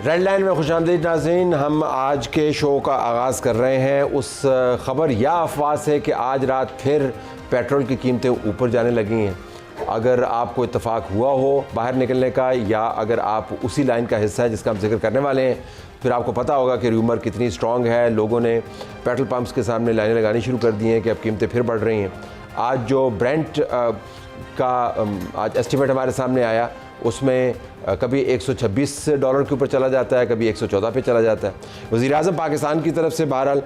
Red line में खुशामदीद नाज़रीन। हम आज के शो का आगाज़ कर रहे हैं उस ख़बर या अफवाह से कि आज रात फिर पेट्रोल की कीमतें ऊपर जाने लगी हैं। अगर आपको इत्तफाक हुआ हो बाहर निकलने का, या अगर आप उसी लाइन का हिस्सा है जिसका हम जिक्र करने वाले हैं, फिर आपको पता होगा कि र्यूमर कितनी स्ट्रॉन्ग है। लोगों ने पेट्रोल पंप्स के सामने लाइनें लगानी शुरू कर दी हैं कि अब कीमतें फिर बढ़ रही हैं। आज जो ब्रेंट का आज एस्टिमेट हमारे सामने आया, उसमें कभी $126 के ऊपर चला जाता है, कभी 114 पे चला जाता है। वज़ीर-ए-आज़म पाकिस्तान की तरफ से बहरहाल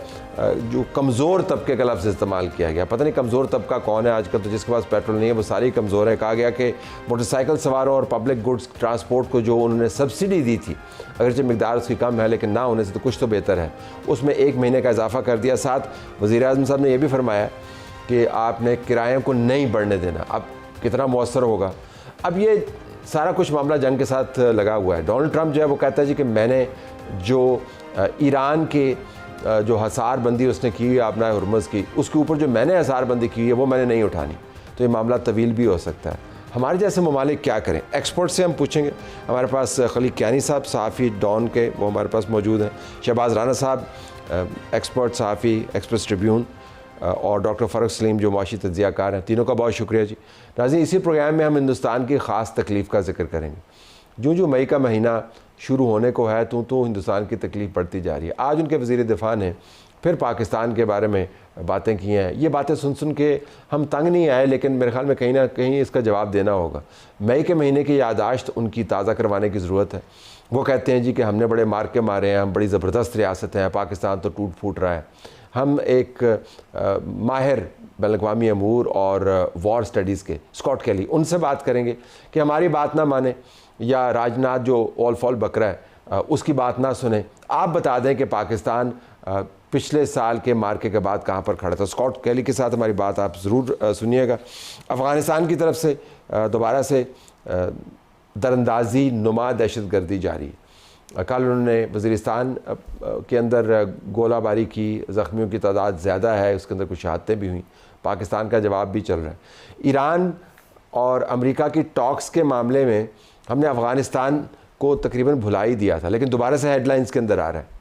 जो कमज़ोर तबके का लफ्ज़ इस्तेमाल किया गया। पता नहीं कमज़ोर तबका कौन है आजकल, तो जिसके पास पेट्रोल नहीं है वो सारे ही कमज़ोर है। कहा गया कि मोटरसाइकिल सवारों और पब्लिक गुड्स ट्रांसपोर्ट को जो उन्होंने सब्सिडी दी थी, अगरचे मिकदार उसकी कम है लेकिन ना होने से तो कुछ तो बेहतर है, उसमें 1 महीने का इजाफा कर दिया। साथ वज़ीर-ए-आज़म साहब ने यह भी फरमाया कि आपने किराए को नहीं बढ़ने देना। अब कितना मौसर होगा? अब ये सारा कुछ मामला जंग के साथ लगा हुआ है। डोनाल्ड ट्रंप जो है वो कहता है जी कि मैंने जो ईरान के जो हसारबंदी उसने की हुई है आपना हुर्मुज़ की, उसके ऊपर जो मैंने हसारबंदी की हुई है वो मैंने नहीं उठानी। तो ये मामला तवील भी हो सकता है। हमारे जैसे ममालिक क्या करें? एक्सपर्ट से हम पूछेंगे। हमारे पास खलील कियानी साहब सहाफ़ी डॉन के, वो हमारे पास मौजूद हैं। शहबाज राना साहब एक्सपर्ट सहाफ़ी एक्सप्रेस ट्रिब्यून, और डॉक्टर फ़ारूक सलीम जो मुआशी तज्ज़ियाकार हैं। तीनों का बहुत शुक्रिया जी। नाज़रीन, इसी प्रोग्राम में हम हिंदुस्तान की ख़ास तकलीफ़ का जिक्र करेंगे। जो जो मई का महीना शुरू होने को है तो हिंदुस्तान की तकलीफ़ बढ़ती जा रही है। आज उनके वज़ीर दिफ़ा ने फिर पाकिस्तान के बारे में बातें की हैं। ये बातें सुन के हम तंग नहीं आए, लेकिन मेरे ख़्याल में कहीं ना कहीं इसका जवाब देना होगा। मई के महीने की याददाश्त उनकी ताज़ा करवाने की ज़रूरत है। वो कहते हैं जी कि हमने बड़े मार के मारे हैं, हम बड़ी ज़बरदस्त रियासत हैं, पाकिस्तान तो टूट फूट रहा है। हम एक माहिर बैनुल-अक़वामी अमूर और वॉर स्टडीज़ के स्कॉट कैली, उनसे बात करेंगे कि हमारी बात ना माने, या राजनाथ जो ऑल फॉल बकरा है उसकी बात ना सुने। आप बता दें कि पाकिस्तान पिछले साल के मार्के के बाद कहाँ पर खड़ा था। स्कॉट कैली के साथ हमारी बात आप ज़रूर सुनिएगा। अफ़गानिस्तान की तरफ से दोबारा से दरअंदाजी नुमा दहशत गर्दी जारी है। कल उन्होंने वज़ीरिस्तान के अंदर गोलाबारी की, ज़ख्मियों की तादाद ज़्यादा है, उसके अंदर कुछ शहादतें भी हुई। पाकिस्तान का जवाब भी चल रहा है। ईरान और अमेरिका की टॉक्स के मामले में हमने अफ़गानिस्तान को तकरीबन भुला ही दिया था, लेकिन दोबारा से हेडलाइंस के अंदर आ रहा है।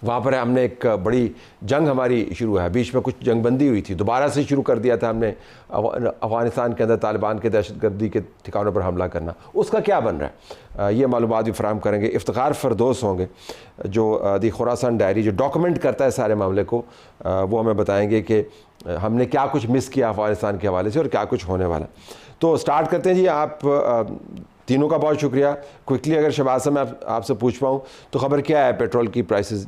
वहाँ पर हमने एक बड़ी जंग हमारी शुरू है, बीच में कुछ जंगबंदी हुई थी, दोबारा से शुरू कर दिया था हमने अफ़गानिस्तान के अंदर तालिबान के दहशतगर्दी के ठिकानों पर हमला करना। उसका क्या बन रहा है, ये मालूमात भी फराहम करेंगे। इफ्तिखार फरदोस होंगे जो दी खुरासान डायरी जो डॉक्यूमेंट करता है सारे मामले को, वो हमें बताएंगे कि हमने क्या कुछ मिस किया अफ़गानिस्तान के हवाले से और क्या कुछ होने वाला। तो स्टार्ट करते हैं जी। आप तीनों का बहुत शुक्रिया। क्विकली अगर शहबाज साहब मैं आपसे पूछ पाऊँ तो ख़बर क्या है? पेट्रोल की प्राइसेस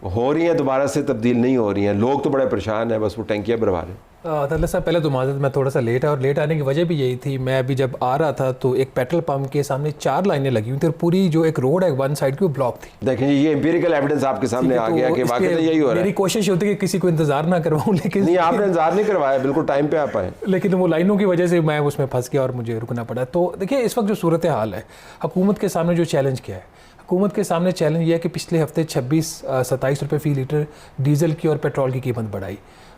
हो रही हैं, दोबारा से तब्दील नहीं हो रही हैं, लोग तो बड़े परेशान हैं, बस वो टंकियाँ भरवा रहे हैं। अदल साहब, पहले तो माज़रत मैं थोड़ा सा लेट है, और लेट आने की वजह भी यही थी। मैं अभी जब आ रहा था तो एक पेट्रोल पंप के सामने 4 लाइनें लगी हुई थी और पूरी जो एक रोड है वन साइड की वो ब्लॉक थी। देखें ये एम्पिरिकल एविडेंस आपके सामने आ गया कि वाकई यही हो रहा है। मेरी कोशिश होती है कि किसी को इंतजार ना करवाऊँ, लेकिन नहीं, आपने इंतजार नहीं करवाया, बिल्कुल टाइम पे आप आए, लेकिन वो लाइनों की वजह से मैं उसमें फंस गया और मुझे रुकना पड़ा। तो देखिए इस वक्त जो सूरत हाल है, हुकूमत के सामने जो चैलेंज क्या है, हुकूमत के सामने चैलेंज ये है कि पिछले हफ्ते 26-27 रुपये फ़ी लीटर डीज़ल की और पेट्रोल की कीमत बढ़ाई,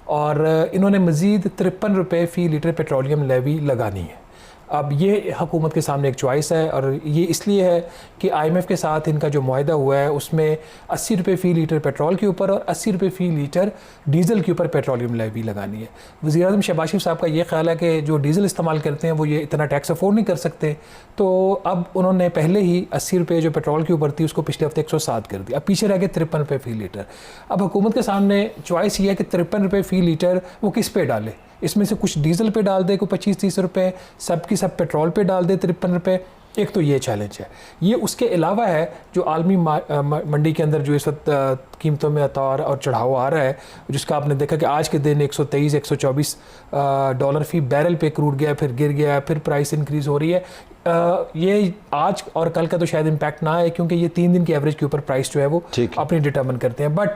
और इन्होंने मज़ीद 53 रुपये फ़ी लीटर पेट्रोलियम लेवी लगानी है। अब ये हुकूमत के सामने एक चॉइस है, और ये इसलिए है कि IMF के साथ इनका जो मुआहदा हुआ है उसमें 80 रुपये फ़ी लीटर पेट्रोल के ऊपर और 80 रुपये फ़ी लीटर डीज़ल के ऊपर पेट्रोलियम लेवी लगानी है। वज़ीर-ए-आज़म शहबाज शरीफ साहब का ये ख्याल है कि जो डीज़ल इस्तेमाल करते हैं वो ये इतना टैक्स अफोर्ड नहीं कर सकते, तो अब उन्होंने पहले ही 80 रुपये जो पेट्रोल के ऊपर थी उसको पिछले हफ्ते 107 कर दिया। अब पीछे रह गए 53 रुपये फ़ी लीटर। अब हुकूमत के सामने चॉइस ये है कि 53 रुपये फ़ी लीटर वो किस पे डाले। इसमें से कुछ डीज़ल पे डाल दे, कोई 25-30 रुपये, सब की सब पेट्रोल पे डाल दे 53 रुपये। एक तो ये चैलेंज है। ये उसके अलावा है जो आलमी मंडी के अंदर जो इस वक्त कीमतों में उतार और चढ़ाव आ रहा है, जिसका आपने देखा कि आज के दिन $123-124 फ़ी बैरल पे क्रूड गया, फिर गिर गया, फिर प्राइस इंक्रीज़ हो रही है। ये आज और कल का तो शायद इम्पैक्ट ना आए, क्योंकि ये 3 दिन की एवरेज के ऊपर प्राइस जो है वो अपनी डिटर्मिन करते हैं। बट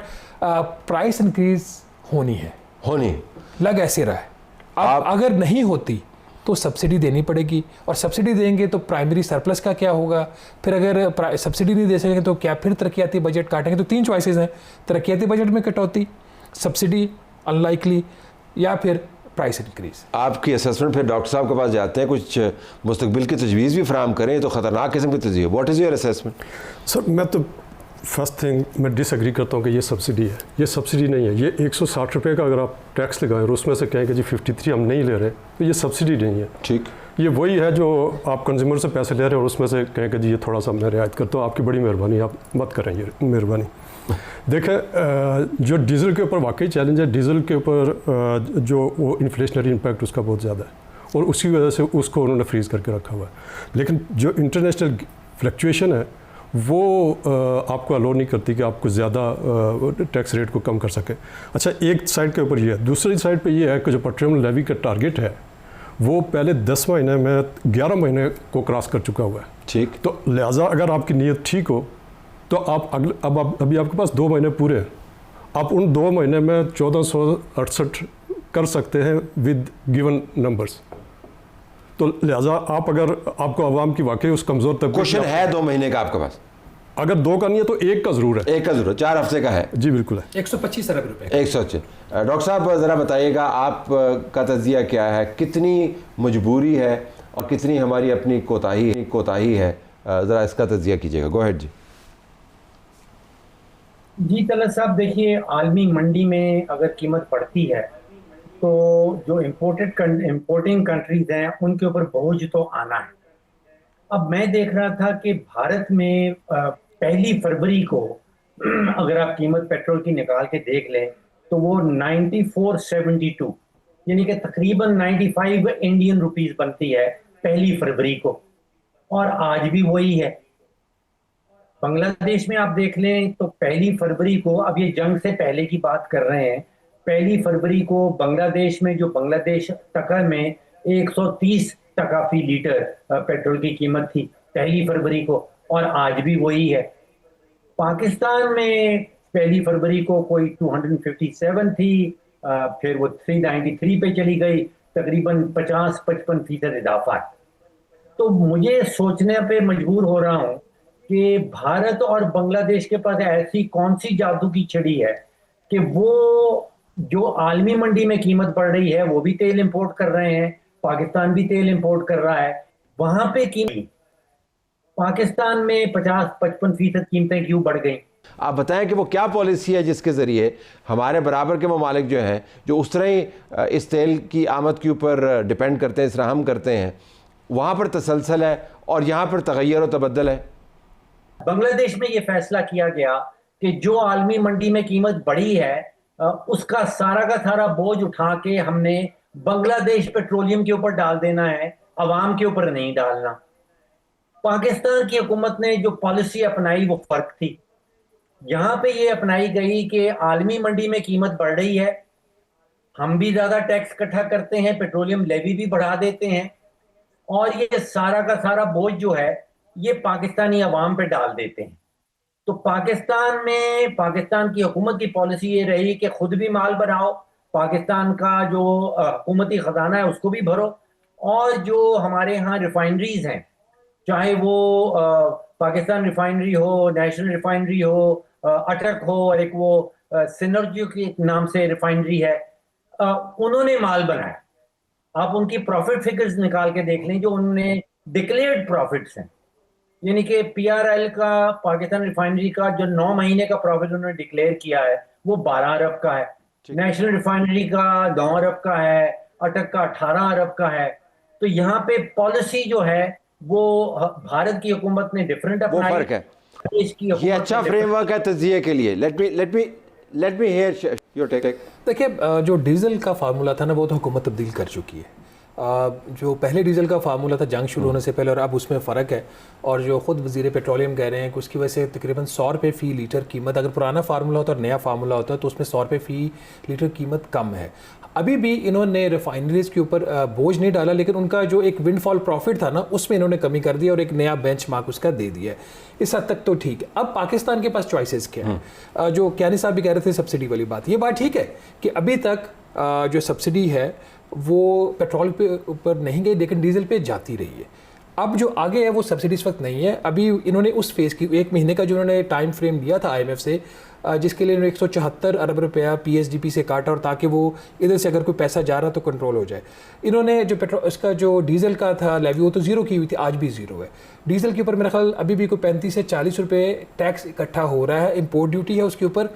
प्राइस इंक्रीज़ होनी लग ऐसे रहा है। अब अगर नहीं होती तो सब्सिडी देनी पड़ेगी, और सब्सिडी देंगे तो प्राइमरी सरप्लस का क्या होगा? फिर अगर सब्सिडी नहीं दे सकेंगे तो क्या फिर तरक्याती बजट काटेंगे? तो 3 चॉइसेस हैं, तरक्याती बजट में कटौती, सब्सिडी अनलाइकली, या फिर प्राइस इंक्रीज। आपकी असेसमेंट फिर डॉक्टर साहब के पास जाते हैं, कुछ मुस्तकबिल की तजवीज़ भी फराहम करें तो ख़तरनाक किस्म की तजवीज़। What is your assessment? Sir मैं तो फर्स्ट थिंग मैं डिसएग्री करता हूँ कि ये सब्सिडी है। ये सब्सिडी नहीं है। ये 160 रुपये का अगर आप टैक्स लगाएं और उसमें से कहें कि जी 53 हम नहीं ले रहे, तो ये सब्सिडी नहीं है। ठीक, ये वही है जो आप कंज्यूमर से पैसे ले रहे हैं और उसमें से कहें कि जी ये थोड़ा सा मैं रियायत करता हूँ, आपकी बड़ी मेहरबानी, आप मत करें ये मेहरबानी। देखें जो डीज़ल के ऊपर वाकई चैलेंज है, डीज़ल के ऊपर जो वो इन्फ्लेशनरी इम्पैक्ट उसका बहुत ज़्यादा है और उसकी वजह से उसको उन्होंने फ्रीज़ करके रखा हुआ है। लेकिन जो इंटरनेशनल फ्लक्चुएशन है वो आपको अलो नहीं करती कि आपको ज़्यादा टैक्स रेट को कम कर सके। अच्छा, एक साइड के ऊपर ये है। दूसरी साइड पे ये है कि जो पेट्रोलियम लेवी का टारगेट है वो पहले 10 महीने में 11 महीने को क्रॉस कर चुका हुआ है। ठीक, तो लिहाजा अगर आपकी नीयत ठीक हो तो आप अभी आपके पास 2 महीने पूरे हैं, आप उन 2 महीने में 1468 कर सकते हैं विद गिवन नंबर्स। तो लिहाजा आप अगर आपको आवाम की वाकई उस कमज़ोर तक क्वेश्चन है 2 महीने का आपके पास? अगर 2 का नहीं है तो 1 का ज़रूर है। 1 का ज़रूर, 4 हफ्ते का है। जी बिल्कुल है। 125 अरब रुपए। 100। डॉक्टर साहब ज़रा बताइएगा आप का तज़िया क्या है, कितनी मजबूरी है और कितनी हमारी अपनी कोताही है, ज़रा इसका तज़िया कीजिएगा। गो अहेड जी। जी तलत साहब, देखिए आलमी मंडी में अगर कीमत बढ़ती है तो जो इम्पोर्टिंग कंट्रीज हैं उनके ऊपर बोझ तो आना है। अब मैं देख रहा था कि भारत में 1 फरवरी को अगर आप कीमत पेट्रोल की निकाल के देख लें तो वो 94.72 यानी कि तकरीबन 95 इंडियन रुपीस बनती है 1 फरवरी को, और आज भी वही है। बांग्लादेश में आप देख लें तो 1 फरवरी को, अब ये जंग से पहले की बात कर रहे हैं, 1 फरवरी को बांग्लादेश में जो बांग्लादेश टका में 130 टका फी लीटर पेट्रोल की कीमत थी 1 फरवरी को, और आज भी वही है। पाकिस्तान में 1 फरवरी को कोई 257 थी, फिर वो 393 पे चली गई, तकरीबन 50-55% इजाफा है। तो मुझे सोचने पे मजबूर हो रहा हूँ कि भारत और बांग्लादेश के पास ऐसी कौन सी जादू की छड़ी है कि वो जो आलमी मंडी में कीमत बढ़ रही है, वो भी तेल इंपोर्ट कर रहे हैं, पाकिस्तान भी तेल इंपोर्ट कर रहा है, वहां पे कीमत पाकिस्तान में 50-55% कीमतें क्यों बढ़ गई? आप बताएं कि वो क्या पॉलिसी है जिसके ज़रिए हमारे बराबर के ममालिक जो हैं, जो उस तरह ही इस तेल की आमद के ऊपर डिपेंड करते हैं, इस तरह हम करते हैं, वहाँ पर तसलसल है और यहाँ पर तगैर और तबद्दल है। बांग्लादेश में ये फैसला किया गया कि जो आलमी मंडी में कीमत बढ़ी है उसका सारा का सारा बोझ उठा के हमने बांग्लादेश पेट्रोलियम के ऊपर डाल देना है, अवाम के ऊपर नहीं डालना। पाकिस्तान की हुकूमत ने जो पॉलिसी अपनाई वो फर्क थी। यहाँ पे ये अपनाई गई कि आलमी मंडी में कीमत बढ़ रही है, हम भी ज्यादा टैक्स इकट्ठा करते हैं, पेट्रोलियम लेवी भी बढ़ा देते हैं, और ये सारा का सारा बोझ जो है ये पाकिस्तानी अवाम पे डाल देते हैं। तो पाकिस्तान में पाकिस्तान की हुकूमत की पॉलिसी ये रही कि खुद भी माल बनाओ, पाकिस्तान का जो हुकूमती खजाना है उसको भी भरो, और जो हमारे यहाँ रिफाइनरीज हैं, चाहे वो पाकिस्तान रिफाइनरी हो, नेशनल रिफाइनरी हो, अटक हो, और एक वो सिनर्जी के नाम से रिफाइनरी है, उन्होंने माल बनाया। आप उनकी प्रॉफिट फिगर्स निकाल के देख लें, जो उन्होंने डिक्लेयर्ड प्रॉफिट्स हैं, यानी कि पीआरएल का, पाकिस्तान रिफाइनरी का जो 9 महीने का प्रॉफिट उन्होंने डिक्लेयर किया है वो 12 अरब का है, नेशनल रिफाइनरी का 9 अरब का है, अटक का 18 अरब का है। तो यहाँ पे पॉलिसी जो है वो भारत की हुकूमत ने डिफरेंट अपनाई, वो फर्क है। देश की ये अच्छा फ्रेमवर्क है तज़िये के लिए। Let me hear your take. देखिए, जो डीजल का फार्मूला था ना, वो तो हुकूमत तब्दील कर चुकी है। जो पहले डीजल का फार्मूला था जंग शुरू होने से पहले और अब उसमें फ़र्क है, और जो ख़ुद वज़ीर पेट्रोलियम कह रहे हैं कि उसकी वजह से तकरीबन 100 रुपये फ़ी लीटर कीमत, अगर पुराना फार्मूला होता और नया फार्मूला होता तो उसमें 100 रुपये फ़ी लीटर कीमत कम है। अभी भी इन्होंने रिफाइनरीज के ऊपर बोझ नहीं डाला, लेकिन उनका जो एक विंडफॉल प्रॉफिट था ना उसमें इन्होंने कमी कर दी और एक नया बेंचमार्क उसका दे दिया है। इस हद तक तो ठीक है। अब पाकिस्तान के पास चॉइसेस क्या है? जो क्यानी साहब भी कह रहे थे सब्सिडी वाली बात, ये बात ठीक है कि अभी तक जो सब्सिडी है वो पेट्रोल पे ऊपर नहीं गई, लेकिन डीजल पे जाती रही है। अब जो आगे है वो सब्सिडी इस वक्त नहीं है। अभी इन्होंने उस फेज़ की 1 महीने का जो उन्होंने टाइम फ्रेम दिया था IMF से, जिसके लिए इन्होंने 174 अरब रुपया PSDP से काटा, और ताकि वो इधर से अगर कोई पैसा जा रहा तो कंट्रोल हो जाए। इन्होंने जो पेट्रोल इसका जो डीजल का था लेवी वो तो ज़ीरो की हुई थी, आज भी ज़ीरो है। डीजल के ऊपर मेरा ख्याल अभी भी कोई 35 से 40 रुपये टैक्स इकट्ठा हो रहा है, इम्पोर्ट ड्यूटी है उसके ऊपर,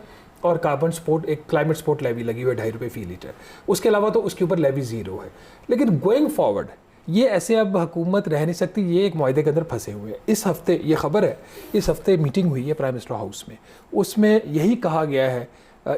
और कार्बन स्पोर्ट एक क्लाइमेट स्पोर्ट लेवी लगी हुई है 2.5 रुपये फी लीटर। उसके अलावा तो उसके ऊपर लेवी ज़ीरो है। लेकिन गोइंग फॉरवर्ड ये ऐसे अब हुकूमत रह नहीं सकती, ये एक मुआहदे के अंदर फंसे हुए हैं। इस हफ्ते ये खबर है, इस हफ्ते मीटिंग हुई है प्राइम मिनिस्टर हाउस में, उसमें यही कहा गया है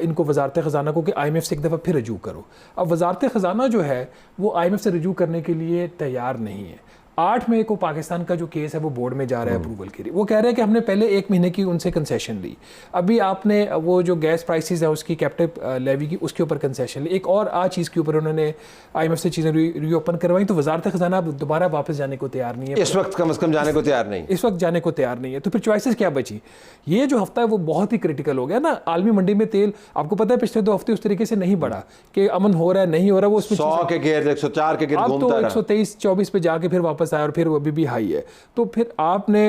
इनको वजारत ख़जाना को कि IMF से एक दफ़ा फिर रजू करो। अब वजारत ख़जाना जो है वो IMF से रजू करने के लिए तैयार नहीं है। 8 मई को पाकिस्तान का जो केस है वो बोर्ड में जा रहा है अप्रूवल के लिए। वो कह रहे हैं कि हमने पहले 1 महीने की उनसे कंसेशन ली, अभी आपने वो जो गैस प्राइसेस है उसकी कैप्टिव लेवी की उसके ऊपर कंसेशन ली, एक और चीज़ के ऊपर उन्होंने IMF से चीज़ें रीओपन करवाई, तो वजारत ख़जाना अब दोबारा वापस जाने को तैयार नहीं है। इस वक्त कम से कम जाने को तैयार नहीं, इस वक्त जाने को तैयार नहीं है। तो फिर चॉइसेस क्या बची? ये जो हफ्ता है वो बहुत ही क्रिटिकल हो गया ना। आलमी मंडी में तेल आपको पता है पिछले 2 हफ्ते उस तरीके से नहीं बढ़ा कि अमन हो रहा है नहीं हो रहा, वो उसमें 100 के गिर्द 104 के गिर्द अब घूमता तो रहा। 123-24 पे जाके फिर वापस आया और फिर वो अभी भी हाई है। तो फिर आपने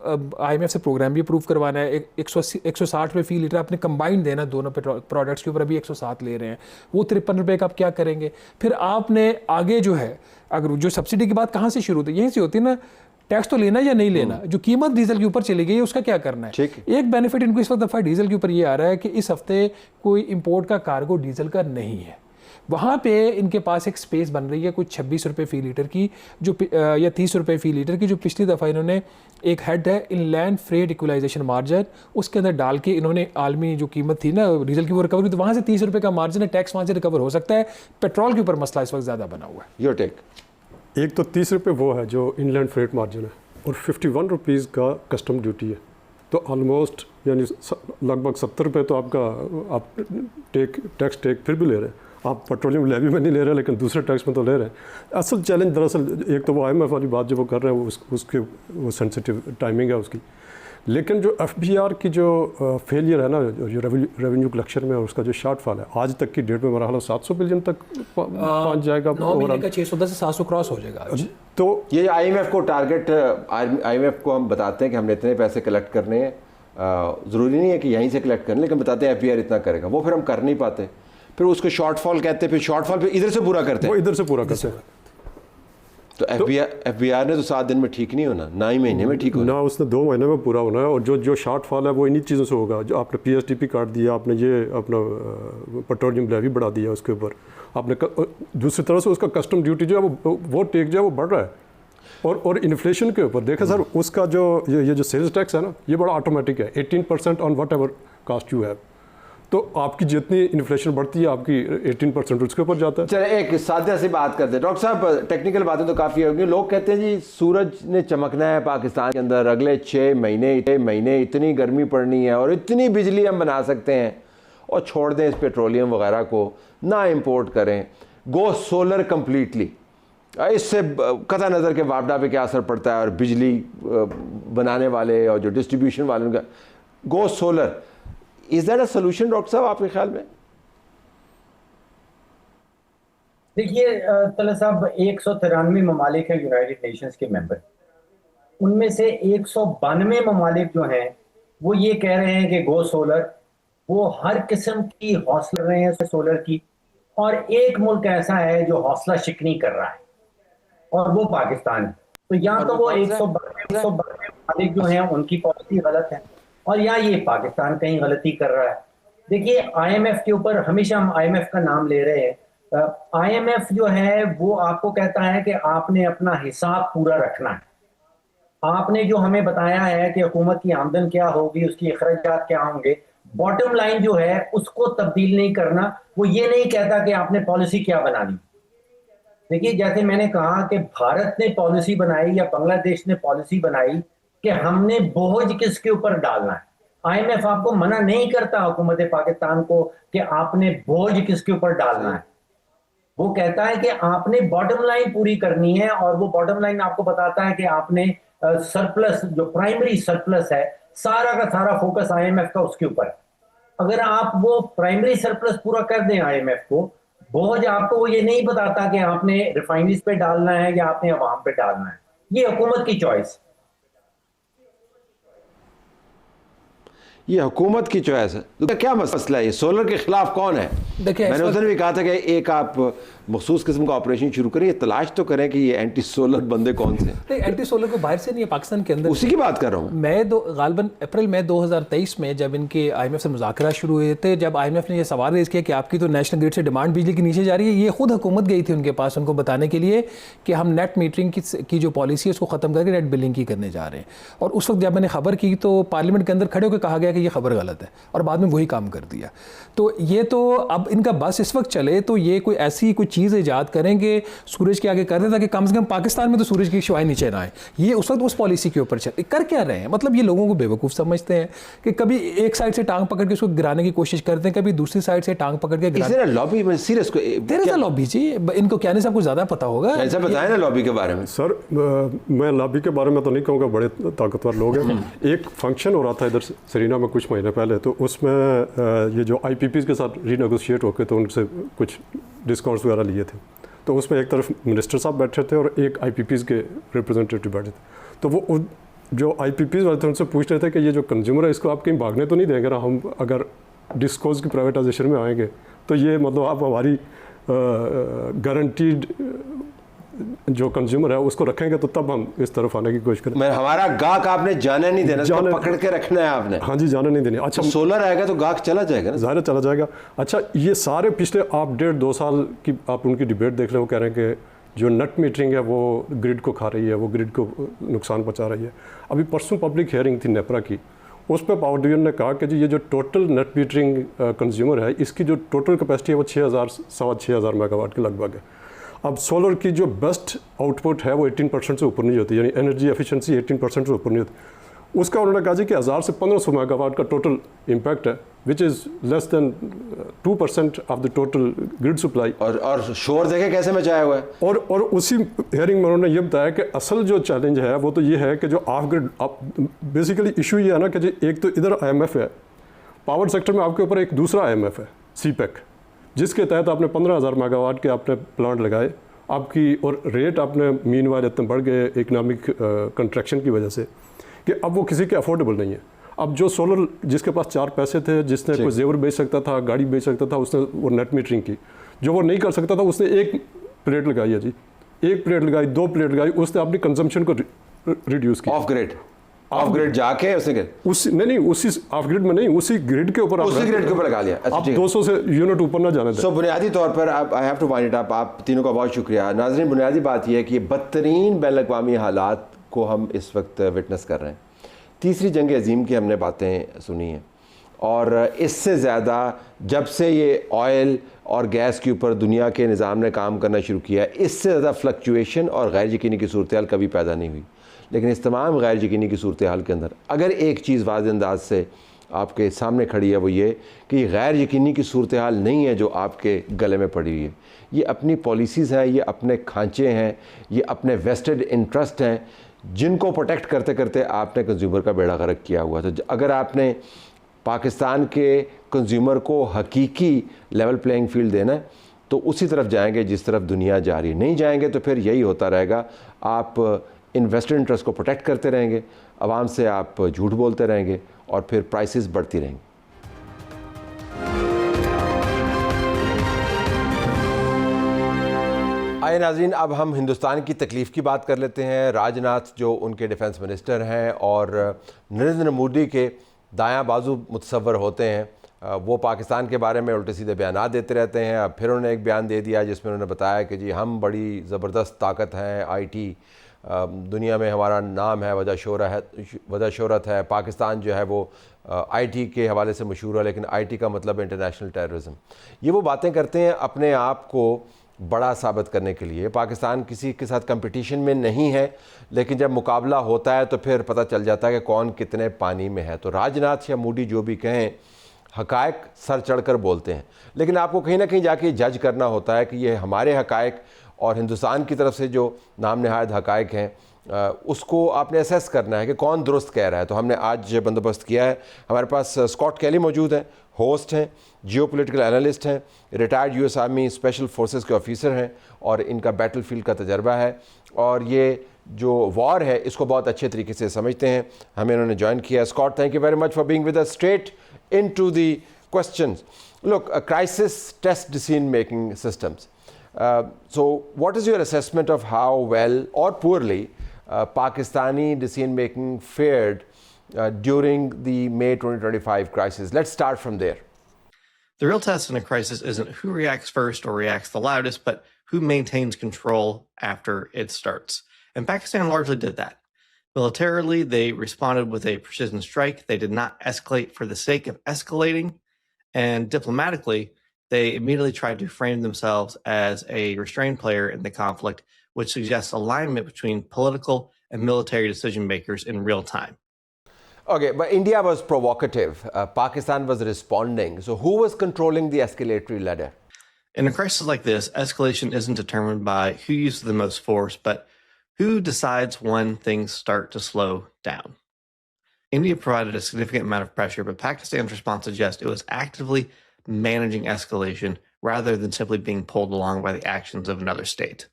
IMF से प्रोग्राम भी अप्रूव करवाना है, 160 रुपये फी लीटर आपने कंबाइंड देना दोनों प्रोडक्ट्स के ऊपर, अभी 107 ले रहे हैं, वो 53 रुपये का आप क्या करेंगे? फिर आपने आगे जो है, अगर जो सब्सिडी की बात कहाँ से शुरू होती है, यहीं से होती है ना, टैक्स तो लेना या नहीं लेना, जो कीमत डीजल के ऊपर चली गई है उसका क्या करना है। एक बेनिफिट इनको इस वक्त दफ़ा डीजल के ऊपर ये आ रहा है कि इस हफ्ते कोई इंपोर्ट का कार्गो डीजल का नहीं है, वहाँ पे इनके पास एक स्पेस बन रही है कुछ 26 रुपये फ़ी लीटर की, जो या 30 रुपये फ़ी लीटर की, जो पिछली दफ़ा इन्होंने एक हेड है इनलैंड फ्रेट इक्वलाइजेशन मार्जिन, उसके अंदर डाल के इन्होंने आलमी जो कीमत थी ना डीजल की वो रिकवरी, तो वहाँ से 30 रुपये का मार्जिन है, टैक्स वहाँ से रिकवर हो सकता है। पेट्रोल के ऊपर मसला इस वक्त ज़्यादा बना हुआ है। Your take? एक तो 30 रुपये वो है जो इनलैंड फ्रेट मार्जिन है, और 51 रुपीज़ का कस्टम ड्यूटी है, तो ऑलमोस्ट यानी लगभग 70 रुपये तो आपका आप टैक्स फिर भी ले रहे हैं। आप पेट्रोलियम लेवी में नहीं ले रहे लेकिन दूसरे टैक्स में तो ले रहे हैं। असल चैलेंज दरअसल एक तो वो IMF वाली बात जो वो कर रहे हैं उसके वो सेंसिटिव टाइमिंग है उसकी, लेकिन जो FBR की जो फेलियर है ना, जो रेवेन्यू कलेक्शन में उसका जो शॉर्टफॉल है, आज तक की डेट में मेरा हाल 700 बिलियन तक पहुँच जाएगा। 9 महीने का 610 से 700 क्रॉस हो जाएगा। तो ये IMF को टारगेट, IMF को हम बताते हैं कि हमने इतने पैसे कलेक्ट करने हैं, ज़रूरी नहीं है कि यहीं से कलेक्ट करने, लेकिन बताते हैं FBR इतना करेगा, वो फिर हम कर नहीं पाते, फिर उसको शॉर्टफॉल कहते हैं, फिर शॉर्टफॉल पे इधर से पूरा करते हैं, वो इधर से पूरा करते हैं। तो FBR ने तो 7 दिन में ठीक नहीं होना, ना ही महीने में ठीक होना, ना उसने 2 महीने में पूरा होना है। और जो शॉर्टफॉल है वो इन्हीं चीज़ों से होगा, जो आपने PSDP काट दिया, आपने ये अपना पेट्रोलियम लेवी बढ़ा दिया उसके ऊपर, आपने दूसरी तरह से उसका कस्टम ड्यूटी जो है वो टेक जो है वो बढ़ रहा है। और इन्फ्लेशन के ऊपर देखें सर, उसका जो ये जो सेल्स टैक्स है ना, ये बड़ा ऑटोमेटिक है, 18% on whatever cost you have. तो आपकी जितनी इन्फ्लेशन बढ़ती है आपकी 18% उसके ऊपर जाता है। चलिए एक सादा सी बात करते हैं डॉक्टर साहब, टेक्निकल बातें तो काफ़ी होगी। लोग कहते हैं जी सूरज ने चमकना है पाकिस्तान के अंदर, अगले 6 महीने इतनी गर्मी पड़नी है और इतनी बिजली हम बना सकते हैं, और छोड़ दें इस पेट्रोलियम वगैरह को, ना इंपोर्ट करें, गो सोलर कम्प्लीटली। इससे कतई नज़र के वापडा पे क्या असर पड़ता है और बिजली बनाने वाले और जो डिस्ट्रीब्यूशन वाले उनका, go solar, is that a solution doctor साहब आपके ख्याल में? देखिए तला साहब, 193 ममालिक है यूनाइटेड नेशंस के मेंबर, उनमें से 192 ममालिक जो हैं वो ये कह रहे हैं कि गो सोलर, वो हर किस्म की हौसला रहे हैं सोलर की, और एक मुल्क ऐसा है जो हौसला शिकनी कर रहा है और वो पाकिस्तान है। तो या तो वो 192 ममालिक जो हैं उनकी पॉलिसी गलत है, और या ये पाकिस्तान कहीं गलती कर रहा है। देखिए IMF के ऊपर हमेशा हम IMF का नाम ले रहे हैं, IMF जो है वो आपको कहता है कि आपने अपना हिसाब पूरा रखना है, आपने जो हमें बताया है कि हुकूमत की आमदन क्या होगी, उसकी अखराजात क्या होंगे, बॉटम लाइन जो है उसको तब्दील नहीं करना। वो ये नहीं कहता कि आपने पॉलिसी क्या बनानी। देखिए जैसे मैंने कहा कि भारत ने पॉलिसी बनाई या बांग्लादेश ने पॉलिसी बनाई कि हमने बोझ किसके ऊपर डालना है। IMF आपको मना नहीं करता हुकूमत पाकिस्तान को कि आपने बोझ किसके ऊपर डालना है, वो कहता है कि आपने बॉटम लाइन पूरी करनी है, और वो बॉटम लाइन आपको बताता है कि आपने सरप्लस, जो प्राइमरी सरप्लस है, सारा का सारा फोकस IMF का उसके ऊपर है। अगर आप वो प्राइमरी सरप्लस पूरा कर दें IMF को, बोझ आपको वो ये नहीं बताता कि आपने रिफाइनरीज पे डालना है या आपने अवाम पे डालना है। ये हुकूमत की चॉइस। ये हुकूमत की चॉइस है। तो क्या मसला है? ये सोलर के खिलाफ कौन है? देखिए, मैंने उस दिन भी कहा था कि एक आप मखसूस किस्म का ऑपरेशन शुरू करें, ये तलाश तो करें कि ये एंटी सोलर बंदे कौन से हैं। नहीं, एंटी सोलर को बाहर से नहीं है, पाकिस्तान के अंदर। उसी की बात कर रहा हूँ मैं गालबन अप्रैल में 2023 में जब इनके IMF से मुज़ाकरा शुरू हुए थे, जब IMF ने ये सवाल रेज़ किया कि आपकी तो नेशनल ग्रिड से डिमांड बिजली की नीचे जा रही है, ये खुद हुकूमत गई थी उनके पास उनको बताने के लिए कि हम नेट मीटरिंग की जो पॉलिसी है उसको ख़त्म करके नेट बिलिंग की करने जा रहे हैं। और उस वक्त जब मैंने खबर की तो पार्लियामेंट के अंदर खड़े होकर कहा गया कि ये खबर गलत है, और बाद में वही काम कर दिया। तो ये तो अब इनका बस इस वक्त चले तो ये कोई ऐसी कोई चीज़ ईजाद करें कि सूरज के आगे कर दें, ताकि कम से कम पाकिस्तान में तो सूरज की शुआएं नीचे ना आए। ये उस वक्त उस पॉलिसी के ऊपर चल कर क्या रहे हैं? मतलब ये लोगों को बेवकूफ़ समझते हैं कि कभी एक साइड से टांग पकड़ के उसको गिराने की कोशिश करते हैं, कभी दूसरी साइड से टांग पकड़ के गिराने। लॉबी में सीरियस लॉबी जी, इनको क्या नहीं, सबको ज़्यादा पता होगा। ऐसा बताएं ना लॉबी के बारे में। सर मैं लॉबी के बारे में तो नहीं कहूँगा, बड़े ताकतवर लोग हैं। एक फंक्शन हो रहा था इधर सरीना में कुछ महीने पहले, तो उसमें ये जो IPPs के साथ रीनेगोशिएट होकर तो उनसे कुछ डिस्काउंट्स वगैरह लिए थे। तो उसमें एक तरफ मिनिस्टर साहब बैठे थे और एक IPPs के रिप्रेजेंटेटिव बैठे थे। तो वो जो IPPs वाले थे उनसे पूछ रहे थे कि ये जो कंज्यूमर है इसको आप कहीं भागने तो नहीं देंगे ना, हम अगर डिस्कोज की प्राइवेटाइजेशन में आएंगे तो ये मतलब आप हमारी गारंटीड जो कंज्यूमर है उसको रखेंगे तो तब हम इस तरफ आने की कोशिश करें। हमारा गाहक आपने जाने नहीं देना, जाने पकड़ के रखना है आपने। हाँ जी, जाने नहीं देनी। अच्छा, तो सोलर आएगा तो गाहक चला जाएगा ना, ज़ाहिर चला जाएगा। अच्छा, ये सारे पिछले आप 1.5-2 साल की आप उनकी डिबेट देख रहे हो, कह रहे हैं कि जो नेट मीटरिंग है वो ग्रिड को खा रही है, वो ग्रिड को नुकसान पहुँचा रही है। अभी परसों पब्लिक हियरिंग थी नेपरा की, उस पर पावर डिवीजन ने कहा कि जी ये जो टोटल नेट मीटरिंग कंज्यूमर है इसकी जो टोटल कैपेसिटी है वो 6,000 मेगावाट के लगभग है। अब सोलर की जो बेस्ट आउटपुट है वो 18% से ऊपर नहीं होती, यानी एनर्जी एफिशिएंसी 18% से ऊपर नहीं होती। उसका उन्होंने कहा जी कि 1000 से 1500 मेगावाट का टोटल इम्पैक्ट है, which is less than 2% of the total grid supply. और शोर देखे कैसे मचाया हुआ है। और उसी हेयरिंग में उन्होंने ये बताया कि असल जो चैलेंज है वो तो ये है कि जो ऑफ ग्रिड, बेसिकली इशू ये है ना कि जी एक तो इधर IMF है, पावर सेक्टर में आपके ऊपर एक दूसरा IMF है CPEC, जिसके तहत आपने 15,000 मेगावाट के आपने प्लांट लगाए आपकी, और रेट आपने मीनवाइल इतने बढ़ गए इकनॉमिक कंट्रैक्शन की वजह से कि अब वो किसी के अफोर्डेबल नहीं है। अब जो सोलर जिसके पास 4 पैसे थे, जिसने कोई जेवर बेच सकता था, गाड़ी बेच सकता था, उसने वो नेट मीटरिंग की। जो वो नहीं कर सकता था उसने एक प्लेट लगाई है जी, एक प्लेट लगाई, 2 प्लेट लगाई, उसने अपनी कंजम्पशन को रिड्यूस किया। ऑफ ग्रिड जाके उसने नहीं उसी ऑफ ग्रिड में नहीं, उसी ग्रिड के ऊपर उसी ग्रिड के ऊपर लगा लिया। आप 200 से यूनिट ऊपर ना जाने दें। सो बुनियादी तौर पर I have to wind it up. आप तीनों का बहुत शुक्रिया। नाज़रीन, बुनियादी बात यह है कि बदतरीन बैन अवी हालात को हम इस वक्त विटनेस कर रहे हैं। तीसरी जंग अजीम की हमने बातें सुनी हैं, और इससे ज़्यादा जब से ये ऑयल और गैस के ऊपर दुनिया के निज़ाम ने काम करना शुरू किया, इससे ज़्यादा फ्लक्चुएशन और गैर यकीनी की सूरत हाल कभी पैदा नहीं हुई। लेकिन इस तमाम गैर यकीनी की सूरत हाल के अंदर अगर एक चीज़ वाज़ेह अंदाज से आपके सामने खड़ी है वो ये कि गैर यकीनी की सूरत हाल नहीं है जो आपके गले में पड़ी हुई है। ये अपनी पॉलिसीज़ हैं, ये अपने खांचे हैं, ये अपने वेस्टेड इंटरेस्ट हैं, जिनको प्रोटेक्ट करते करते आपने कंज्यूमर का बेड़ा गर्क किया हुआ। तो अगर आपने पाकिस्तान के कंज्यूमर को हकीकी लेवल प्लेइंग फील्ड देना है तो उसी तरफ जाएंगे जिस तरफ दुनिया जा रही है। नहीं जाएंगे तो फिर यही होता रहेगा, आप इन्वेस्टर इंटरेस्ट को प्रोटेक्ट करते रहेंगे, आवाम से आप झूठ बोलते रहेंगे और फिर प्राइसेस बढ़ती रहेंगी। आइए नाज़रीन, अब हम हिंदुस्तान की तकलीफ़ की बात कर लेते हैं। राजनाथ जो उनके डिफेंस मिनिस्टर हैं और नरेंद्र मोदी के दायां बाजू मुतसव्वर होते हैं, वो पाकिस्तान के बारे में उल्टे सीधे बयान देते रहते हैं। अब फिर उन्होंने एक बयान दे दिया जिसमें उन्होंने बताया कि जी हम बड़ी ज़बरदस्त ताकत हैं, IT दुनिया में हमारा नाम है, वजह शोहरत है। पाकिस्तान जो है वो IT के हवाले से मशहूर है, लेकिन IT का मतलब इंटरनेशनल टेररिज्म। ये वो बातें करते हैं अपने आप को बड़ा साबित करने के लिए। पाकिस्तान किसी के साथ कंपटीशन में नहीं है, लेकिन जब मुकाबला होता है तो फिर पता चल जाता है कि कौन कितने पानी में है। तो राजनाथ या मोदी जो भी कहें, हकायक सर चढ़कर बोलते हैं, लेकिन आपको कहीं ना कहीं जाके जज करना होता है कि ये हमारे हकायक और हिंदुस्तान की तरफ से जो नाम नहायत हकायक हैं उसको आपने असेस करना है कि कौन दुरुस्त कह रहा है। तो हमने आज बंदोबस्त किया है। हमारे पास स्कॉट कैली मौजूद हैं, होस्ट हैं, जियोपॉलिटिकल एनालिस्ट हैं, retired US army special forces के ऑफिसर हैं और इनका बैटलफील्ड का तजर्बा है, और ये जो वॉर है इसको बहुत अच्छे तरीके से समझते हैं, हमें उन्होंने ज्वाइन किया। Scott, thank you very much for being with us. Straight into the questions. Look, a crisis tests decision-making systems. So, what is your assessment of how well or poorly Pakistani decision-making fared during the May 2025 crisis? Let's start from there. The real test in a crisis isn't who reacts first or reacts the loudest, but who maintains control after it starts. And Pakistan largely did that. Militarily, they responded with a precision strike. They did not escalate for the sake of escalating. And diplomatically, they immediately tried to frame themselves as a restrained player in the conflict, which suggests alignment between political and military decision makers in real time. Okay, but India was provocative. Pakistan was responding. So who was controlling the escalatory ladder? In a crisis like this, escalation isn't determined by who uses the most force, but who decides when things start to slow down. India provided a significant amount of pressure, but Pakistan's response suggests it was actively managing escalation rather than simply being pulled along by the actions of another state.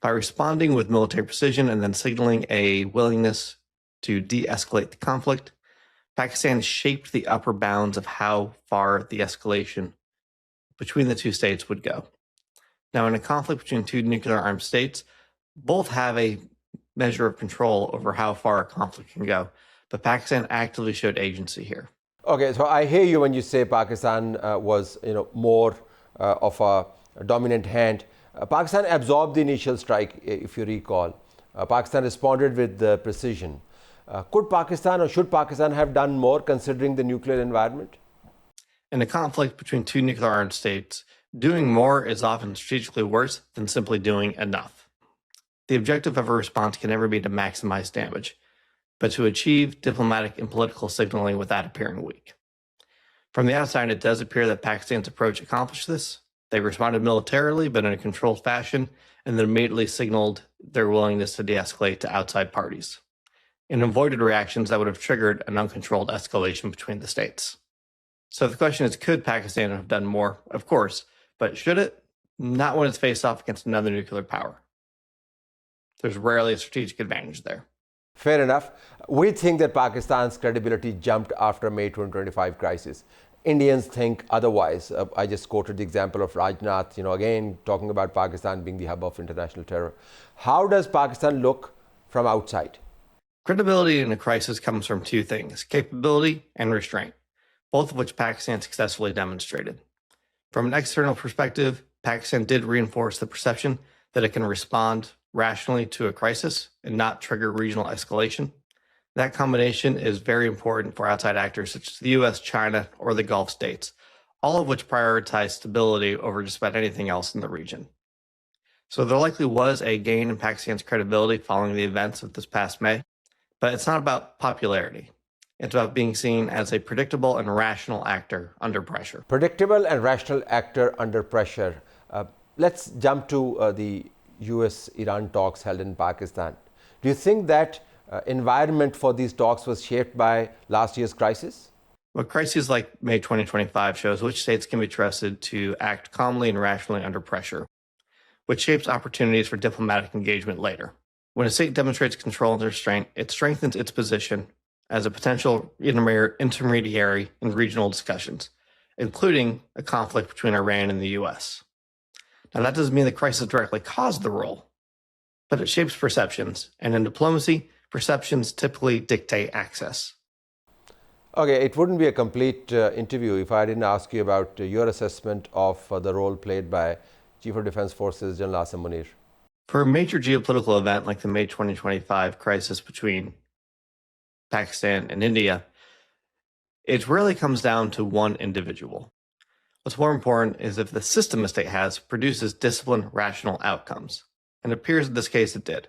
By responding with military precision and then signaling a willingness to de-escalate the conflict, Pakistan shaped the upper bounds of how far the escalation between the two states would go. Now, in a conflict between two nuclear-armed states, both have a measure of control over how far a conflict can go. But Pakistan actively showed agency here. Okay, so I hear you when you say Pakistan was, more of a dominant hand. Pakistan absorbed the initial strike, if you recall. Pakistan responded with precision. Could Pakistan or should Pakistan have done more considering the nuclear environment? In a conflict between two nuclear-armed states, doing more is often strategically worse than simply doing enough. The objective of a response can never be to maximize damage, but to achieve diplomatic and political signaling without appearing weak. From the outside, it does appear that Pakistan's approach accomplished this. They responded militarily, but in a controlled fashion, and then immediately signaled their willingness to de-escalate to outside parties, and avoided reactions that would have triggered an uncontrolled escalation between the states. So the question is, could Pakistan have done more? Of course, but should it? Not when it's faced off against another nuclear power. There's rarely a strategic advantage there. Fair enough. We think that Pakistan's credibility jumped after May 2025 crisis. Indians think otherwise. I just quoted the example of Rajnath, again, talking about Pakistan being the hub of international terror. How does Pakistan look from outside? Credibility in a crisis comes from two things: capability and restraint, both of which Pakistan successfully demonstrated. From an external perspective, Pakistan did reinforce the perception that it can respond rationally to a crisis and not trigger regional escalation. That combination is very important for outside actors such as the US, China, or the Gulf states, all of which prioritize stability over just about anything else in the region. So there likely was a gain in Pakistan's credibility following the events of this past May, but it's not about popularity. It's about being seen as a predictable and rational actor under pressure. Predictable and rational actor under pressure. Let's jump to the US-Iran talks held in Pakistan. Do you think that environment for these talks was shaped by last year's crisis? Well, crises like May 2025 shows which states can be trusted to act calmly and rationally under pressure, which shapes opportunities for diplomatic engagement later. When a state demonstrates control and restraint, it strengthens its position as a potential intermediary in regional discussions, including a conflict between Iran and the US. Now, that doesn't mean the crisis directly caused the role, but it shapes perceptions. And in diplomacy, perceptions typically dictate access. Okay, it wouldn't be a complete interview if I didn't ask you about your assessment of the role played by Chief of Defense Forces General Asim Munir. For a major geopolitical event like the May 2025 crisis between Pakistan and India, it really comes down to one individual. What's more important is if the system a state has produces disciplined, rational outcomes. And it appears in this case it did.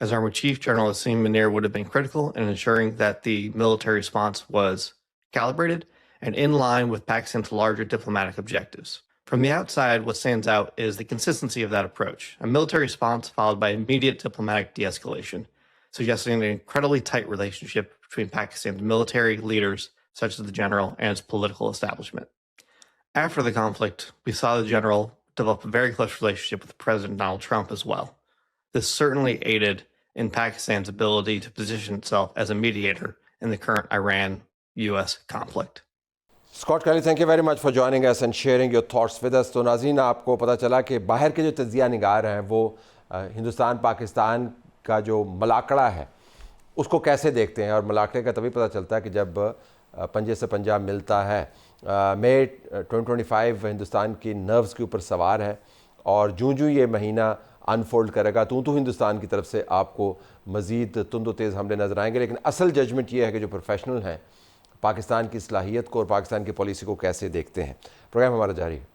As Army Chief General Asim Munir would have been critical in ensuring that the military response was calibrated and in line with Pakistan's larger diplomatic objectives. From the outside, what stands out is the consistency of that approach. A military response followed by immediate diplomatic de-escalation, suggesting an incredibly tight relationship between Pakistan's military leaders, such as the general, and its political establishment. After the conflict, we saw the general develop a very close relationship with President Donald Trump as well. This certainly aided in Pakistan's ability to position itself as a mediator in the current Iran-US conflict. Scott Kelly, thank you very much for joining us and sharing your thoughts with us. तो नाज़रीन, आपको पता चला कि बाहर के जो तज्ज़िया निगार हैं वो हिंदुस्तान पाकिस्तान का जो मलाकड़ा है उसको कैसे देखते हैं, और मलाकड़े का तभी पता चलता है कि जब पंजे से पंजा मिलता है। मई 2025 हिंदुस्तान की नर्व्स के ऊपर सवार है, और जूं ये महीना अनफोल्ड करेगा तो हिंदुस्तान की तरफ से आपको मज़ीद तुंदो तेज़ हमले नज़र आएंगे। लेकिन असल जजमेंट ये है कि जो प्रोफेशनल हैं पाकिस्तान की सलाहियत को और पाकिस्तान की पॉलिसी को कैसे देखते हैं। प्रोग्राम हमारा जारी है।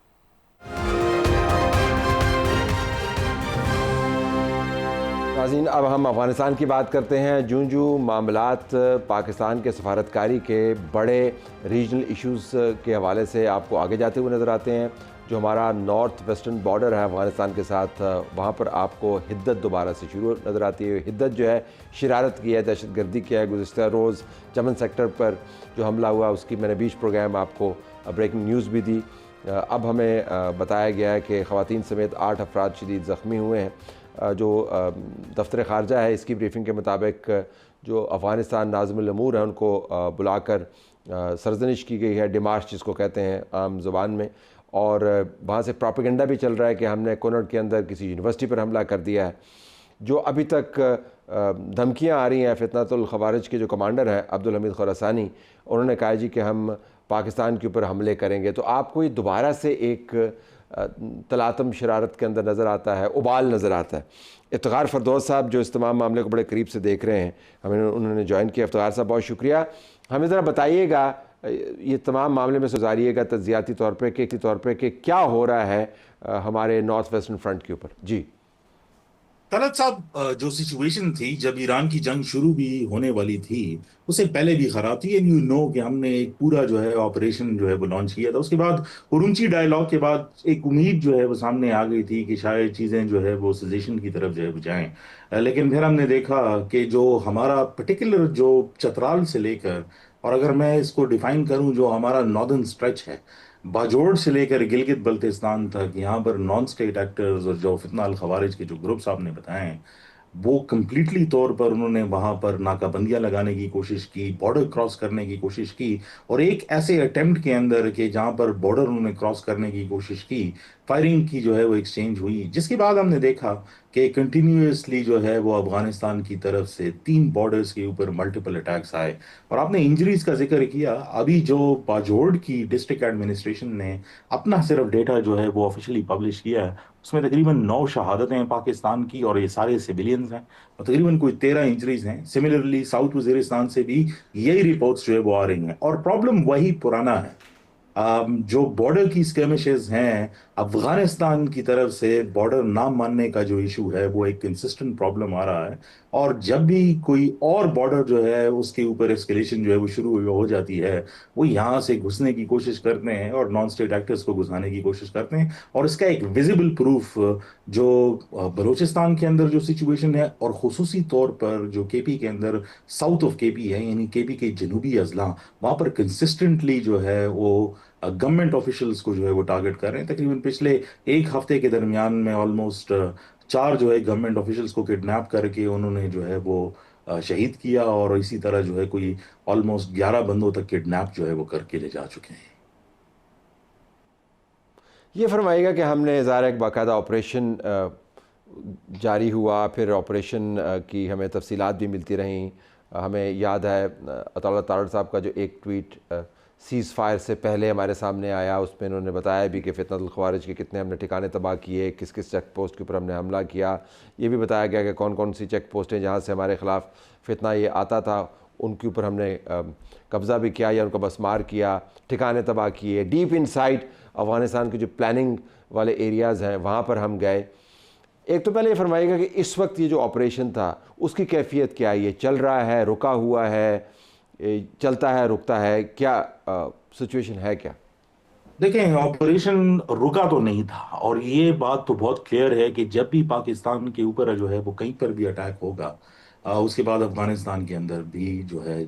नाज़रीन, अब हम अफ़गानिस्तान की बात करते हैं। जूं मामलात पाकिस्तान के सफारतकारी के बड़े रीजनल इश्यूज़ के हवाले से आपको आगे जाते हुए नज़र आते हैं। जो हमारा नॉर्थ वेस्टर्न बॉर्डर है अफ़गानिस्तान के साथ, वहाँ पर आपको हिद्दत दोबारा से शुरू नज़र आती है। हिद्दत जो है शरारत की है, दहशत गर्दी की है। गुज़िश्ता रोज़ चमन सेक्टर पर जो हमला हुआ उसकी मैंने बीच प्रोग्राम आपको ब्रेकिंग न्यूज़ भी दी। अब हमें बताया गया है कि ख़वातीन समेत 8 अफराद शदीद ज़ख्मी हुए हैं। जो दफ्तर ख़ारजा है इसकी ब्रीफिंग के मुताबिक जो अफ़गानिस्तान नाज़िमुल अमूर है उनको बुलाकर सरजनिश की गई है, डिमार्श जिसको कहते हैं आम ज़ुबान में, और वहाँ से प्रोपेगेंडा भी चल रहा है कि हमने कुनड़ के अंदर किसी यूनिवर्सिटी पर हमला कर दिया है। जो अभी तक धमकियाँ आ रही हैं, फितनतुल ख़वारिज के जो कमांडर हैं अब्दुल हमीद खुरासानी, उन्होंने कहा जी कि हम पाकिस्तान के ऊपर हमले करेंगे। तो आपको ये दोबारा से एक तलातम शरारत के अंदर नज़र आता है, उबाल नज़र आता है। इफ्तिखार फरदौस साहब जो इस तमाम मामले को बड़े करीब से देख रहे हैं, हमें उन्होंने ज्वाइन किया। इफ्तिखार साहब बहुत शुक्रिया। हमें ज़रा बताइएगा ये तमाम मामले में सुधारिएगा तज्जियाती तौर पे कि क्या हो रहा है हमारे नॉर्थ वेस्टर्न फ्रंट के ऊपर। जी तलत साहब, जो सिचुएशन थी जब ईरान की जंग शुरू भी होने वाली थी उससे पहले भी खराब थी। एंड यू नो कि हमने एक पूरा जो है ऑपरेशन जो है वो लॉन्च किया था। उसके बाद उरुमची डायलॉग के बाद एक उम्मीद जो है वो सामने आ गई थी कि शायद चीज़ें जो है वो सजेशन की तरफ जो है वो जाएं। लेकिन फिर हमने देखा कि जो हमारा पर्टिकुलर जो चतराल से लेकर, और अगर मैं इसको डिफाइन करूं, जो हमारा नॉर्दर्न स्ट्रेच है बाजोड़ से लेकर गिलगित बल्तिस्तान तक, यहाँ पर नॉन स्टेट एक्टर्स और जो फितना अल खवारिज के जो ग्रुप्स आपने बताए वो कंप्लीटली तौर पर उन्होंने वहां पर नाकाबंदियां लगाने की कोशिश की, बॉर्डर क्रॉस करने की कोशिश की, और एक ऐसे अटेम्प्ट के अंदर कि जहां पर बॉर्डर उन्होंने क्रॉस करने की कोशिश की, फायरिंग की जो है वो एक्सचेंज हुई, जिसके बाद हमने देखा कि कंटिन्यूसली जो है वो अफगानिस्तान की तरफ से 3 बॉर्डर्स के ऊपर मल्टीपल अटैक्स आए। और आपने इंजरीज का जिक्र किया, अभी जो बाजोड़ की डिस्ट्रिक्ट एडमिनिस्ट्रेशन ने अपना सिर्फ डेटा जो है वो ऑफिशियली पब्लिश किया है, उसमें तकरीबन 9 शहादतें हैं पाकिस्तान की, और ये सारे सिविलियंस हैं, और तकरीबन कोई 13 इंजरीज हैं। सिमिलरली साउथ वजीरिस्तान से भी यही रिपोर्ट्स जो है वो आ रही हैं, और प्रॉब्लम वही पुराना है। जो बॉर्डर की स्कर्मिशेस हैं, अफगानिस्तान की तरफ से बॉर्डर ना मानने का जो इशू है वो एक कंसिस्टेंट प्रॉब्लम आ रहा है, और जब भी कोई और बॉर्डर जो है उसके ऊपर एस्केलेशन जो है वो शुरू हो जाती है, वो यहाँ से घुसने की कोशिश करते हैं और नॉन स्टेट एक्टर्स को घुसाने की कोशिश करते हैं। और इसका एक विजिबल प्रूफ जो बलूचिस्तान के अंदर जो सिचुएशन है, और खुसूसी तौर पर जो केपी के अंदर साउथ ऑफ केपी है, यानी केपी के जनूबी अजला, वहाँ पर कंसिस्टेंटली जो है वो गवर्नमेंट ऑफिशियल्स को जो है वो टारगेट कर रहे हैं। तकरीबन पिछले एक हफ्ते के दरमियान में ऑलमोस्ट 4 जो है गवर्नमेंट ऑफिशियल्स को किडनैप करके उन्होंने जो है वो शहीद किया, और इसी तरह जो है कोई ऑलमोस्ट 11 बंदों तक किडनैप जो है वो करके ले जा चुके हैं। ये फरमाइएगा कि हमने ज़ाहिर एक बाकायदा ऑपरेशन जारी हुआ, फिर ऑपरेशन की हमें तफसीलात भी मिलती रहीं। हमें याद है अताउल्लाह तारड़ साहब का जो एक ट्वीट सीज़ फायर से पहले हमारे सामने आया, उसमें इन्होंने बताया भी कि फितनतुल ख़वारिज के कितने हमने ठिकाने तबाह किए, किस किस चेक पोस्ट के ऊपर हमने हमला किया। ये भी बताया गया कि कौन कौन सी चेक पोस्टें जहाँ से हमारे ख़िलाफ़ फितना ये आता था उनके ऊपर हमने कब्ज़ा भी किया या उनको बसमार किया, ठिकाने तबाह किए। डीप इनसाइड अफ़गानिस्तान के जो प्लानिंग वाले एरियाज़ हैं वहाँ पर हम गए। एक तो पहले ये फरमाइएगा कि इस वक्त ये जो ऑपरेशन था उसकी कैफियत क्या है? ये चल रहा है, रुका हुआ है, चलता है, रुकता है, क्या सिचुएशन है क्या? देखें, ऑपरेशन रुका तो नहीं था, और ये बात तो बहुत क्लियर है कि जब भी पाकिस्तान के ऊपर जो है वो कहीं पर भी अटैक होगा, उसके बाद अफगानिस्तान के अंदर भी जो है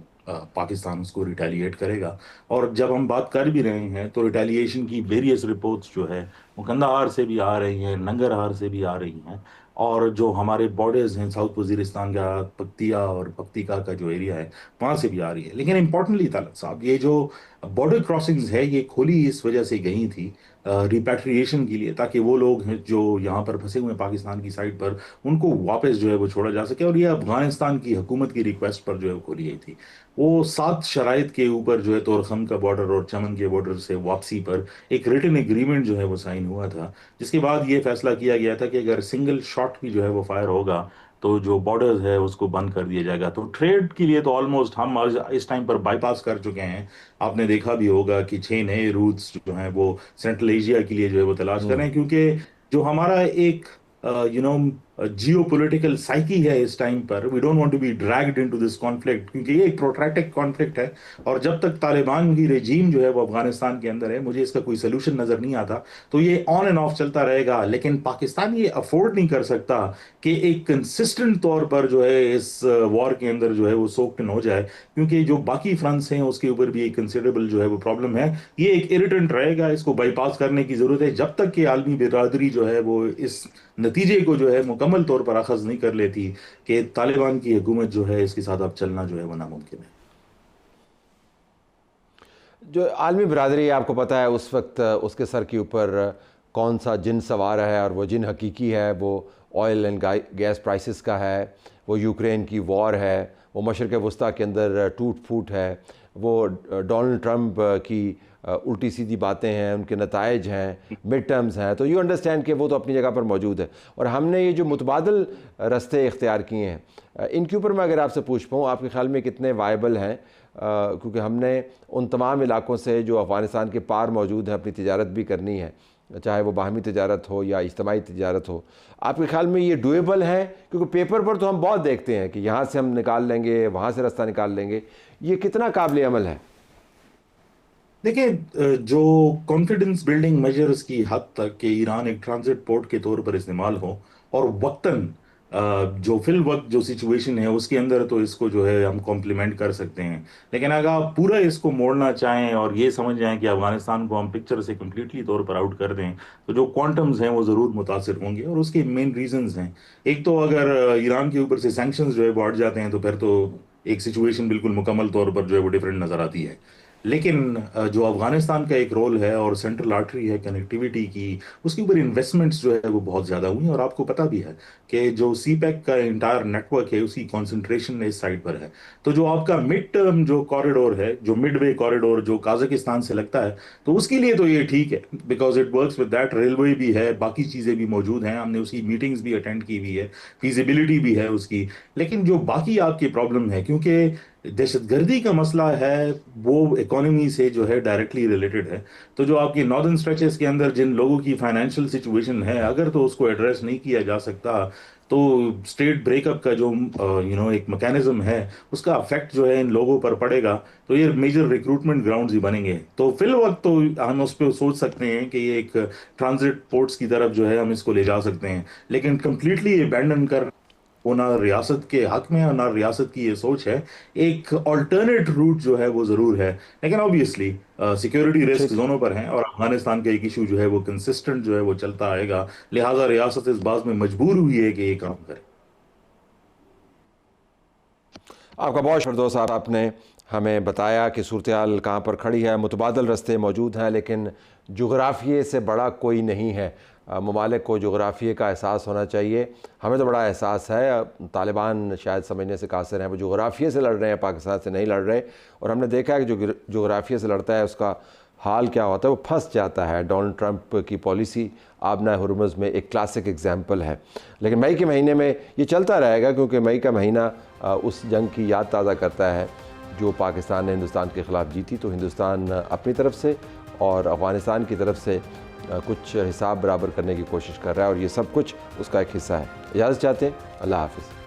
पाकिस्तान उसको रिटेलिएट करेगा। और जब हम बात कर भी रहे हैं तो रिटेलिएशन की वेरियस रिपोर्ट्स जो है वो कंधार से भी आ रही हैं, नंगरहार से भी आ रही हैं, और जो हमारे बॉर्डर्स हैं साउथ वजीरिस्तान का पक्तिया और पक्तिका का जो एरिया है वहाँ से भी आ रही है। लेकिन इम्पोर्टेंटली तालक साहब, ये जो बॉर्डर क्रॉसिंग्स है ये खोली इस वजह से गई थी रिपैट्रिएशन के लिए, ताकि वो लोग हैं जो यहाँ पर फंसे हुए हैं पाकिस्तान की साइड पर, उनको वापस जो है वो छोड़ा जा सके। और ये अफगानिस्तान की हुकूमत की रिक्वेस्ट पर जो है वो खोली गई थी। वो 7 शराइत के ऊपर जो है तोरखम का बॉर्डर और चमन के बॉर्डर से वापसी पर एक रिटन एग्रीमेंट जो है वो साइन हुआ था, जिसके बाद ये फैसला किया गया था कि अगर सिंगल शॉट भी जो है वो फायर होगा तो जो बॉर्डर्स है उसको बंद कर दिया जाएगा। तो ट्रेड के लिए तो ऑलमोस्ट हम आज इस टाइम पर बाईपास कर चुके हैं। आपने देखा भी होगा कि 6 नए रूट्स जो हैं वो सेंट्रल एशिया के लिए जो है वो तलाश कर रहे हैं, क्योंकि जो हमारा एक जियो पोलिटिकल साइकी है इस टाइम पर, we don't want to be dragged into this conflict, क्योंकि ये एक प्रोट्रैक्टेड कॉन्फ्लिक्ट है। और जब तक तालिबान की रेजीम जो है वो अफगानिस्तान के अंदर है, मुझे इसका कोई सोल्यूशन नजर नहीं आता। तो ये ऑन एंड ऑफ चलता रहेगा। लेकिन पाकिस्तान ये अफोर्ड नहीं कर सकता कि एक कंसिस्टेंट तौर पर जो है इस वॉर के अंदर जो है वो सोक्ड इन हो जाए, क्योंकि जो बाकी फ्रंट्स हैं उसके ऊपर भी एक कंसिडरेबल जो है वो प्रॉब्लम है। ये एक इरिटेंट रहेगा, इसको बाईपास करने की जरूरत है जब तक कि आलमी बिरादरी जो है वो इस नतीजे को जो है मुकम्मल तौर पर अखज़ नहीं कर लेती कि तालिबान की हुकूमत जो है इसके साथ अब चलना जो है वो नामुमकिन है। जो आलमी बिरादरी है, आपको पता है उस वक्त उसके सर के ऊपर कौन सा जिन सवार है, और वो जिन हकीकी है वो ऑयल एंड गैस प्राइसेस का है, वो यूक्रेन की वॉर है, वो मशरक़ वस्ता के अंदर टूट फूट है, वो डोनाल्ड ट्रंप की उल्टी सीधी बातें हैं, उनके नताइज हैं, मिड टर्म्स हैं। तो यू अंडरस्टैंड कि वो तो अपनी जगह पर मौजूद है। और हमने ये जो मुतबादल रास्ते इख्तियार किए हैं, इनके ऊपर मैं अगर आपसे पूछ पाऊँ, आपके ख्याल में कितने वायबल हैं? क्योंकि हमने उन तमाम इलाकों से जो अफ़गानिस्तान के पार मौजूद हैं अपनी तिजारत भी करनी है, चाहे वो बाहमी तिजारत हो या इज्तमाई तिजारत हो। आपके ख्याल में ये डुएबल है? क्योंकि पेपर पर तो हम बहुत देखते हैं कि यहाँ से हम निकाल लेंगे, वहाँ से रास्ता निकाल लेंगे, ये कितना काबिल अमल है? देखिए, जो कॉन्फिडेंस बिल्डिंग मेजर्स की हद तक कि ईरान एक ट्रांजिट पोर्ट के तौर पर इस्तेमाल हो, और वक्तन जो फिल वक्त जो सिचुएशन है उसके अंदर, तो इसको जो है हम कॉम्प्लीमेंट कर सकते हैं। लेकिन अगर आप पूरा इसको मोड़ना चाहें और ये समझ जाएं कि अफगानिस्तान को हम पिक्चर से कम्प्लीटली तौर पर आउट कर दें, तो जो क्वांटम्स हैं वो ज़रूर मुतासिर होंगे। और उसके मेन रीजंस हैं, एक तो अगर ईरान के ऊपर से सैंक्शंस जो है बढ़ जाते हैं तो फिर तो एक सिचुएशन बिल्कुल मुकम्मल तौर पर जो है वो डिफरेंट नज़र आती है। लेकिन जो अफगानिस्तान का एक रोल है और सेंट्रल आर्टरी है कनेक्टिविटी की, उसके ऊपर इन्वेस्टमेंट्स जो है वो बहुत ज़्यादा हुई हैं। और आपको पता भी है कि जो सीपैक का इंटायर नेटवर्क है उसकी कंसंट्रेशन इस साइड पर है। तो जो आपका मिड टर्म जो कॉरिडोर है, जो मिडवे कॉरिडोर जो काजाकिस्तान से लगता है, तो उसके लिए तो ये ठीक है, because it works with that. Railway भी है, बाकी चीज़ें भी मौजूद हैं, हमने उसकी मीटिंग्स भी अटेंड की हुई है, फिजिबिलिटी भी है उसकी। लेकिन जो बाकी आपकी प्रॉब्लम है, क्योंकि दहशतगर्दी का मसला है, वो इकोनॉमी से जो है डायरेक्टली रिलेटेड है। तो जो आपकी नॉर्दर्न स्ट्रेचेस के अंदर जिन लोगों की फाइनेंशियल सिचुएशन है, अगर तो उसको एड्रेस नहीं किया जा सकता, तो स्टेट ब्रेकअप का जो एक मैकेनिज्म है उसका इफेक्ट जो है इन लोगों पर पड़ेगा। तो ये मेजर रिक्रूटमेंट ग्राउंड्स ही बनेंगे। तो फिल वक्त तो हम उस पर सोच सकते हैं कि ये एक ट्रांजिट पोर्ट्स की तरफ जो है हम इसको ले जा सकते हैं। लेकिन कंप्लीटली अबैंडन कर वो ना रियासत के हक में और ना रियासत की ये सोच है। एक ऑल्टरनेट रूट जो है वो जरूर है, लेकिन ऑब्वियसली सिक्योरिटी रिस्क दोनों पर हैं, और अफगानिस्तान का एक इशू जो है वो कंसिस्टेंट जो है वो चलता आएगा। लिहाजा रियासत इस बात में मजबूर हुई है कि ये काम करे। आपका बहुत शुक्रिया साहब, आपने हमें बताया कि सूरत हाल कहाँ पर खड़ी है। मुतबादल रास्ते मौजूद हैं, लेकिन जोग्राफिए से बड़ा कोई नहीं है। ममालिक को जोग्राफिए का एहसास होना चाहिए। हमें तो बड़ा एहसास है, तालिबान शायद समझने से कासिर हैं, वो जोग्राफिए से लड़ रहे हैं, पाकिस्तान से नहीं लड़ रहे। और हमने देखा है कि जो जोग्राफिए से लड़ता है उसका हाल क्या होता है, वो फंस जाता है। डोनाल्ड ट्रंप की पॉलिसी आबना हुरमुज़ में एक क्लासिक एग्जाम्पल है। लेकिन मई के महीने में ये चलता रहेगा, क्योंकि मई का महीना उस जंग की याद ताज़ा करता है जो पाकिस्तान ने हिंदुस्तान के ख़िलाफ़ जीती। तो हिंदुस्तान अपनी तरफ से और अफ़गानिस्तान की तरफ से कुछ हिसाब बराबर करने की कोशिश कर रहा है, और ये सब कुछ उसका एक हिस्सा है। इजाज़त चाहते हैं, अल्लाह हाफ़िज़।